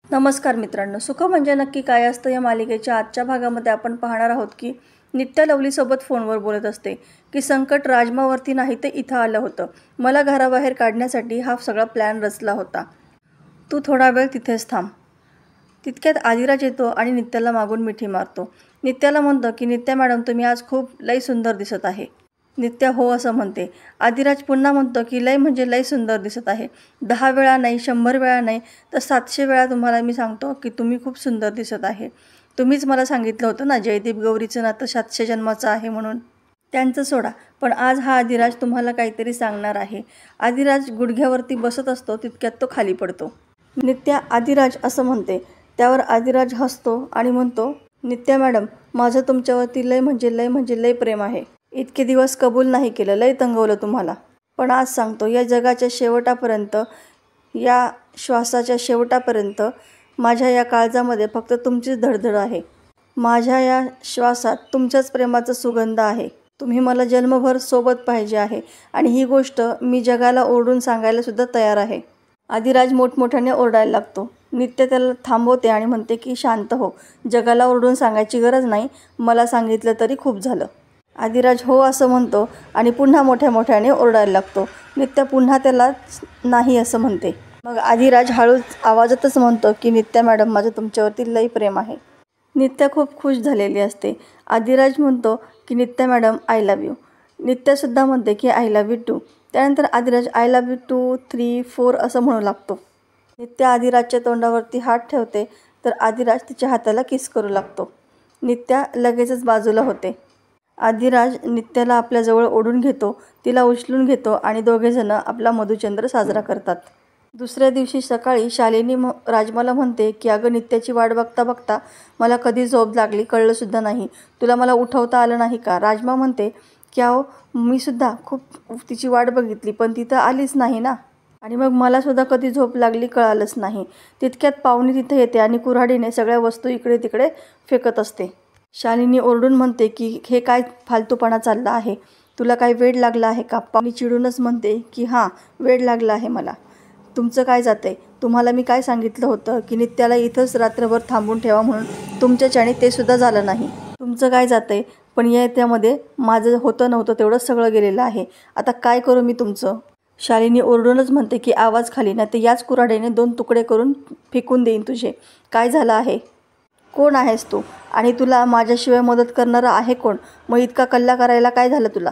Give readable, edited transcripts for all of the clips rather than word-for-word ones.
नमस्कार मित्रांनो, सुख म्हणजे नक्की काय असतं या मालिकेच्या आजच्या भागामध्ये आपण पाहणार आहोत की नित्या लवलीसोबत फोनवर बोलत असते की संकट राजमावरती नाही ते इथं आलं होतं. मला घराबाहेर काढण्यासाठी हा सगळा प्लॅन रचला होता. तू थोडा वेळ तिथेच थांब. तितक्यात आदिराज येतो आणि नित्याला मागून मिठी मारतो. नित्याला म्हणतो की नित्या मॅडम, तुम्ही आज खूप लई सुंदर दिसत आहे. नित्या हो असं म्हणते. आदिराज पुन्हा म्हणतो की लय म्हणजे लय सुंदर दिसत आहे. 10 वेळा नाही, 100 वेळा नाही, तर 700 वेळा तुम्हाला मी सांगतो की तुम्ही खूप सुंदर दिसत आहे. तुम्हीच मला सांगितलं होतं ना, जयदीप गौरीचं नातं 700 जन्माचं आहे म्हणून. त्यांचं सोडा, पण आज हा आदिराज तुम्हाला काहीतरी सांगणार आहे. आदिराज गुडघ्यावरती बसत असतो तितक्यात तो खाली पडतो. नित्या आदिराज असं म्हणते. त्यावर आदिराज हसतो आणि म्हणतो, नित्या मॅडम, माझं तुमच्यावरती लय प्रेम आहे. इतके दिवस कबूल नाही केलं, लय तंगवलं तुम्हाला. पण आज सांगतो, या जगाच्या शेवटापर्यंत, या श्वासाच्या शेवटापर्यंत माझ्या या काळजामध्ये फक्त तुमचीच धडधड आहे. माझ्या या श्वासात तुमच्याच प्रेमाचा सुगंध आहे. तुम्ही मला जन्मभर सोबत पाहिजे आहे आणि ही गोष्ट मी जगाला ओरडून सांगायला सुद्धा तयार आहे. आदिराज मोठमोठ्याने ओरडायला लागतो. नित्य त्याला थांबवते आणि म्हणते की शांत हो, जगाला ओरडून सांगायची गरज नाही, मला सांगितलं तरी खूप झालं. आदिराज हो असं म्हणतो आणि पुन्हा मोठ्याने ओरडायला लागतो. नित्या पुन्हा त्याला नाही असं म्हणते. मग आदिराज हळूच आवाजातच म्हणतो की नित्या मॅडम, माझं तुमच्यावरती लई प्रेम आहे. नित्या खूप खुश झालेली असते. आदिराज म्हणतो की नित्या मॅडम, आय लव्ह यू. नित्यासुद्धा म्हणते की आय लव्ह यू टू. त्यानंतर आदिराज आय लव्ह यू 2, 3, 4 असं म्हणू लागतो. नित्या आदिराजच्या तोंडावरती हात ठेवते तर आदिराज तिच्या हाताला किस करू लागतो. नित्या लगेचच बाजूला होते. आदिराज नित्याला आपल्याजवळ ओढून घेतो, तिला उचलून घेतो आणि दोघेजणं आपला मधुचंद्र साजरा करतात. दुसऱ्या दिवशी सकाळी शालिनी राजमाला म्हणते की अगं, नित्याची वाट बघता बघता मला कधी झोप लागली कळलंसुद्धा नाही. तुला मला उठवता आलं नाही का? राजमा म्हणते की अहो, मी सुद्धा खूप तिची वाट बघितली, पण ती तर आलीच नाही ना. आणि मग मलासुद्धा कधी झोप लागली कळालंच नाही. तितक्यात पाहुणी तिथे येते आणि कुऱ्हाडीने सगळ्या वस्तू इकडे तिकडे फेकत असते. शालिनी ओरडून म्हणते की हे काय फालतूपणा चालला आहे, तुला काय वेड लागला आहे का? पाहुणी चिडूनच म्हणते की हां, वेड लागला आहे मला. तुमचं काय जातंय? तुम्हाला मी काय सांगितलं होतं की नित्याला इथंच रात्रभर थांबून ठेवा म्हणून. तुमच्याच्याने ते सुद्धा झालं नाही. तुमचं काय जातंय? पण त्यामध्ये माझं होतं नव्हतं तेवढं सगळं गेलेलं आहे. आता काय करू मी तुमचं? शालिनी ओरडूनच म्हणते की आवाज खाली, नाही तर याच कुऱ्हाडीने 2 तुकडे करून फेकून देईन तुझे. काय झालं आहे? कोण आहेस तू? आणि तुला माझ्याशिवाय मदत करणारा आहे कोण? मग इतका कल्ला करायला काय झालं तुला?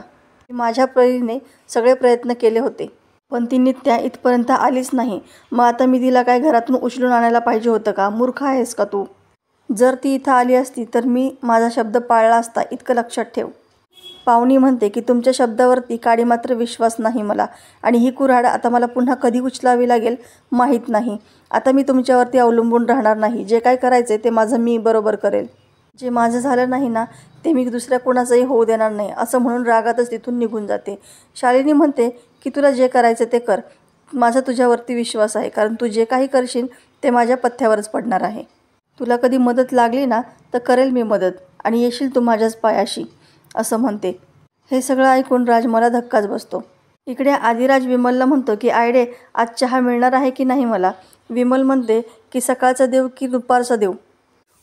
मी माझ्या परीने सगळे प्रयत्न केले होते, पण ती नित्या इथपर्यंत आलीच नाही. मग आता मी तिला काय घरातून उचलून आणायला पाहिजे होतं का? मूर्ख आहेस का तू? जर ती इथं आली असती तर मी माझा शब्द पाळला असता, इतकं लक्षात ठेव. पाहुणी म्हणते की तुमच्या शब्दावरती काडी मात्र विश्वास नाही मला, आणि ही कुऱ्हाड आता मला पुन्हा कधी उचलावी लागेल माहीत नाही. आता मी तुमच्यावरती अवलंबून राहणार नाही. जे काय करायचे ते माझं मी बरोबर करेल. जे माझं झालं नाही ना, ते मी दुसऱ्या कोणाचंही होऊ देणार नाही, असं म्हणून रागातच तिथून निघून जाते. शालिनी म्हणते की तुला जे करायचं ते कर, माझा तुझ्यावरती विश्वास आहे, कारण तू जे काही करशील ते माझ्या पथ्यावरच पडणार आहे. तुला कधी मदत लागली ना तर करेल मी मदत, आणि येशील तू माझ्याच पायाशी, असं म्हणते. हे सगळं ऐकून राजमाला धक्काच बसतो. इकडे आदिराज विमलला म्हणतो की आयडे, आज चहा मिळणार आहे की नाही मला? विमल म्हणते की सकाळचा देव की दुपारचा देव?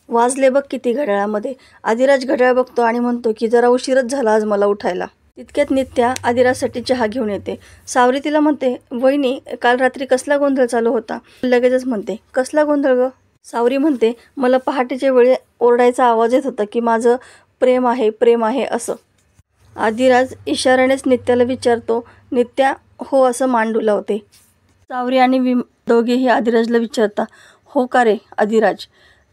वाजले बघ किती घड्याळामध्ये. आदिराज घड्याळ बघतो आणि म्हणतो की जरा उशीरच झाला आज मला उठायला. तितक्यात नित्या आदिराजसाठी चहा घेऊन येते. सावरी तिला म्हणते, वहिनी, काल रात्री कसला गोंधळ चालू होता? लगेचच म्हणते, कसला गोंधळ ग? सावरी म्हणते, मला पहाटेच्या वेळी ओरडायचा आवाज येत होता की माझं प्रेम आहे असं. आदिराज इशाऱ्यानेच नित्याला विचारतो. नित्या हो असं मान डुलावते. सावरी आणि दोघेही आदिराजला विचारता, हो का रे आदिराज?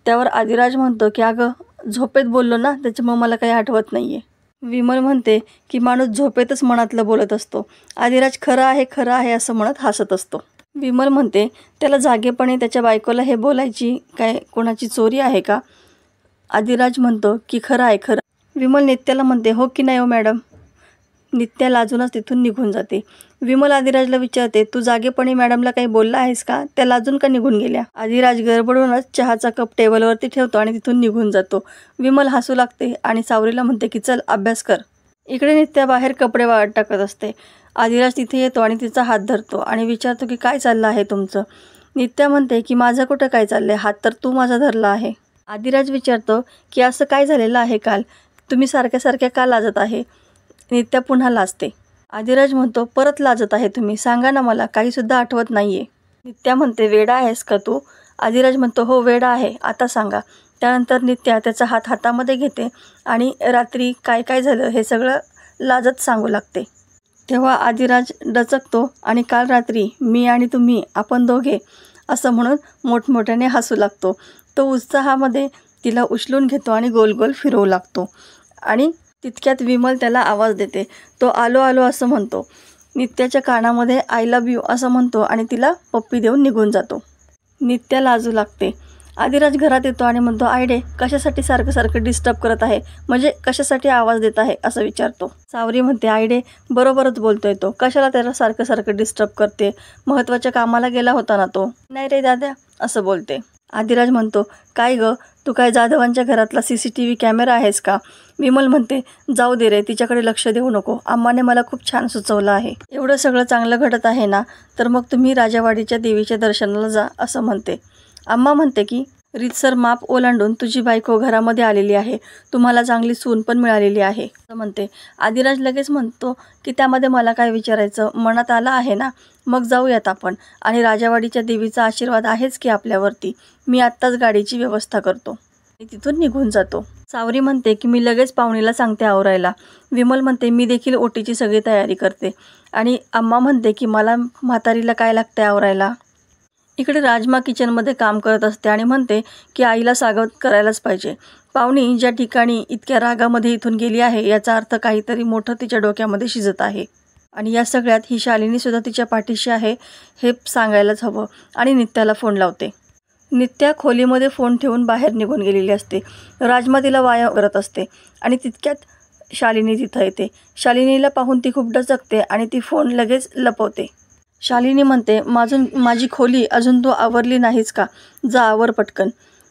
त्यावर आदिराज म्हणतो की अगं, झोपेत बोललो ना, त्याच्यामुळे मला काही आठवत नाही आहे. विमल म्हणते की माणूस झोपेतच मनातलं बोलत असतो. आदिराज खरं आहे असं म्हणत हसत असतो. विमल म्हणते, त्याला जागेपणी त्याच्या बायकोला हे बोलायची काय कोणाची चोरी आहे का? आदिराज म्हणतो की खरं आहे. विमल नित्याला म्हणते, हो की नाही हो मॅडम? नित्या लाजूनच तिथून निघून जाते. विमल आदिराजला विचारते, तू जागेपणी मॅडमला काही बोलला आहेस का? त्या लाजून का निघून गेल्या? आदिराज गडबडूनच चहाचा कप टेबलवरती ठेवतो आणि तिथून निघून जातो. विमल हसू लागते आणि सावरीला म्हणते की चल अभ्यास कर. इकडे नित्या बाहेर कपडे वाळत टाकत असते. आदिराज तिथे येतो आणि तिचा हात धरतो आणि विचारतो की काय चाललं आहे तुमचं? नित्या म्हणते की माझं कुठं काय चाललंय, हात तर तू माझा धरला आहे. आदिराज विचारतो की असं काय झालेलं आहे काल, तुम्ही सारख्या सारख्या का लाजत आहे. नित्या पुन्हा लाजते. आदिराज म्हणतो परत लाजत आहे तुम्ही, सांगा ना मला, काहीसुद्धा आठवत नाहीये. नित्या म्हणते वेडा आहेस का तू. आदिराज म्हणतो हो वेडा आहे, आता सांगा. त्यानंतर नित्या त्याचा हात हातामध्ये घेते आणि रात्री काय काय झालं हे सगळं लाजत सांगू लागते. तेव्हा आदिराज डचकतो आणि काल रात्री मी आणि तुम्ही आपण दोघे असं म्हणून मोठमोठ्याने हसू लागतो. तो उत्साहामध्ये तिला उचलून घेतो आणि गोल गोल फिरवू लागतो. आणि तितक्यात विमल त्याला आवाज देते. तो आलो आलो असं म्हणतो. नित्याच्या कानामध्ये आय लव्ह यू असं म्हणतो आणि तिला पप्पी देऊन निघून जातो. नित्या लाजू लागते. आदिराज घरात येतो आणि म्हणतो आयडे कशासाठी सारखं सारखं डिस्टर्ब करत आहे, म्हणजे कशासाठी आवाज देत आहे असं विचारतो. सावरी म्हणते आयडे बरोबरच बोलतोय तो, कशाला त्याला सारखं सारखं डिस्टर्ब करते, महत्त्वाच्या कामाला गेला होता ना तो. नाही रे दादा असं बोलते. आदिराज म्हणतो काय ग, तू काय जाधवांच्या घरातला CCTV कॅमेरा आहेस का. विमल म्हणते जाऊ दे रे, तिच्याकडे लक्ष देऊ नको, अम्माने मला खूप छान सुचवलं आहे. एवढं सगळं चांगलं घडत आहे ना, तर मग तुम्ही राजावाडीच्या देवीच्या दर्शनाला जा असं म्हणते. अम्मा म्हणते की रीतसर माप ओलांडून तुझी बायको घरामध्ये आलेली आहे, तुम्हाला चांगली सून पण मिळालेली आहे असं म्हणते. आदिराज लगेच म्हणतो की त्यामध्ये मला काय विचारायचं, मनात आलं आहे ना, मग जाऊयात आपण, आणि राजावाडीच्या देवीचा आशीर्वाद आहेच की आपल्यावरती, मी आत्ताच गाडीची व्यवस्था करतो. आणि तिथून निघून जातो. सावरी म्हणते की मी लगेच पाहुणीला सांगते आवरायला. विमल म्हणते मी देखील ओटीची सगळी तयारी करते. आणि अम्मा म्हणते की मला म्हातारीला काय लागते आवरायला. इकडे राजमा किचनमध्ये काम करत असते आणि म्हणते की आईला स्वागत करायलाच पाहिजे. पाहुणी ज्या ठिकाणी इतक्या रागामध्ये इथून गेली आहे याचा अर्थ काहीतरी मोठं तिच्या डोक्यामध्ये शिजत आहे. आणि या सगळ्यात ही शालिनीसुद्धा तिच्या पाठीशी आहे हे सांगायलाच हवं. आणि नित्याला फोन लावते. नित्या खोलीमध्ये फोन ठेवून बाहेर निघून गेलेली असते. राजमा तिला वाया करत असते आणि तितक्यात शालिनी तिथं येते. शालिनीला पाहून ती खूप डचकते आणि ती फोन लगेच लपवते. शालिनी म्हणते माझी खोली अजून तू आवरली नाहीस का, जा आवर पटकन.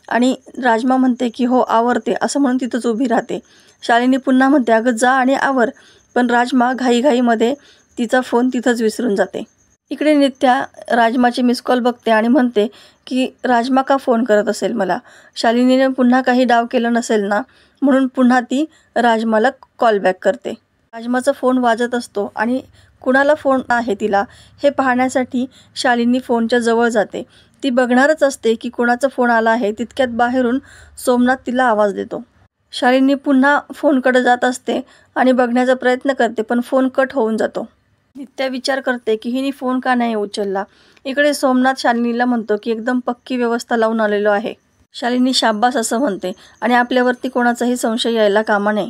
आणि राजमा म्हणते की हो आवरते असं म्हणून तिथंच उभी राहते. शालिनी पुन्हा म्हणते अगं जा आणि आवर, पण राजमा घाईघाईमध्ये तिचा फोन तिथंच विसरून जाते. इकडे नित्या राजमाचे मिस कॉल बघते आणि म्हणते की राजमा का फोन करत असेल मला, शालिनीने पुन्हा काही डाव केलं नसेल ना, म्हणून पुन्हा ती राजमाला कॉल बॅक करते. राजमाचा फोन वाजत असतो आणि कुणाला फोन आहे तिला हे पाहण्यासाठी शालिनी फोनच्या जवळ जाते. ती बघणारच असते की कुणाचा फोन आला आहे. तितक्यात बाहेरून सोमनाथ तिला आवाज देतो. शालिनी पुन्हा फोनकडे जात असते आणि बघण्याचा प्रयत्न करते, पण फोन कट होऊन जातो. नित्या विचार करते की हिने फोन का नाही उचलला. इकडे सोमनाथ शालिनीला म्हणतो की एकदम पक्की व्यवस्था लावून आलेलो आहे. शालिनी शाब्बास असं म्हणते आणि आपल्यावरती कोणाचाही संशय यायला कामा नये.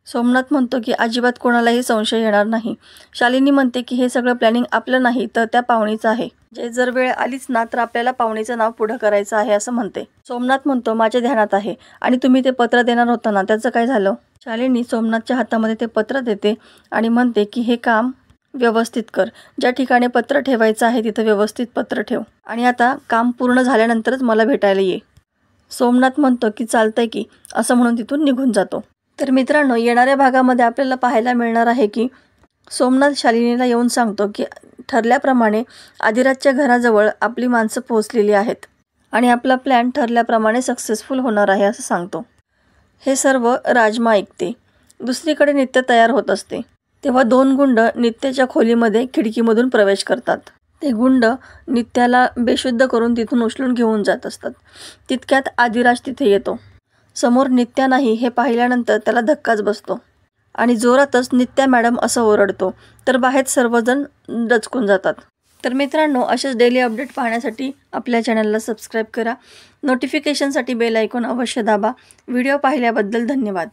सोमनाथ म्हणतो की अजिबात कोणालाही संशय येणार नाही. शालिनी म्हणते की हे सगळं प्लॅनिंग आपलं नाही तर त्या पाहुणीचं आहे. जे जर वेळ आलीच ना तर आपल्याला पाहुणीचं नाव पुढं करायचं आहे असं म्हणते. सोमनाथ म्हणतो माझ्या ध्यानात आहे. आणि तुम्ही ते पत्र देणार होता ना, त्याचं काय झालं. शालिनी सोमनाथच्या हातामध्ये ते पत्र देते आणि म्हणते की हे काम व्यवस्थित कर, ज्या ठिकाणी पत्र ठेवायचं आहे तिथं व्यवस्थित पत्र ठेव, आणि आता काम पूर्ण झाल्यानंतरच मला भेटायला ये. सोमनाथ म्हणतो की चालतंय की असं म्हणून तिथून निघून जातो. तर मित्रांनो, येणाऱ्या भागामध्ये आपल्याला पाहायला मिळणार आहे की सोमनाथ शालिनीला येऊन सांगतो की ठरल्याप्रमाणे आदिराजच्या घराजवळ आपली माणसं पोहोचलेली आहेत आणि आपला प्लॅन ठरल्याप्रमाणे सक्सेसफुल होणार आहे असं सांगतो. हे सर्व राजमा ऐकते. दुसरीकडे नित्य तयार होत असते. तेव्हा 2 गुंड नित्याच्या खोलीमध्ये खिडकीमधून प्रवेश करतात. ते गुंड नित्याला बेशुद्ध करून तिथून उचलून घेऊन जात असतात. तितक्यात आदिराज तिथे येतो. समोर नित्या नाही हे पाहिल्यानंतर त्याला धक्काच बसतो आणि जोरातच नित्या मॅडम असं ओरडतो. तर बाहेर सर्वजण दचकून जातात. तर मित्रांनो, असेच डेली अपडेट पाहण्यासाठी आपल्या चॅनलला सबस्क्राईब करा. नोटिफिकेशनसाठी बेल आयकॉन अवश्य दाबा. व्हिडिओ पाहिल्याबद्दल धन्यवाद.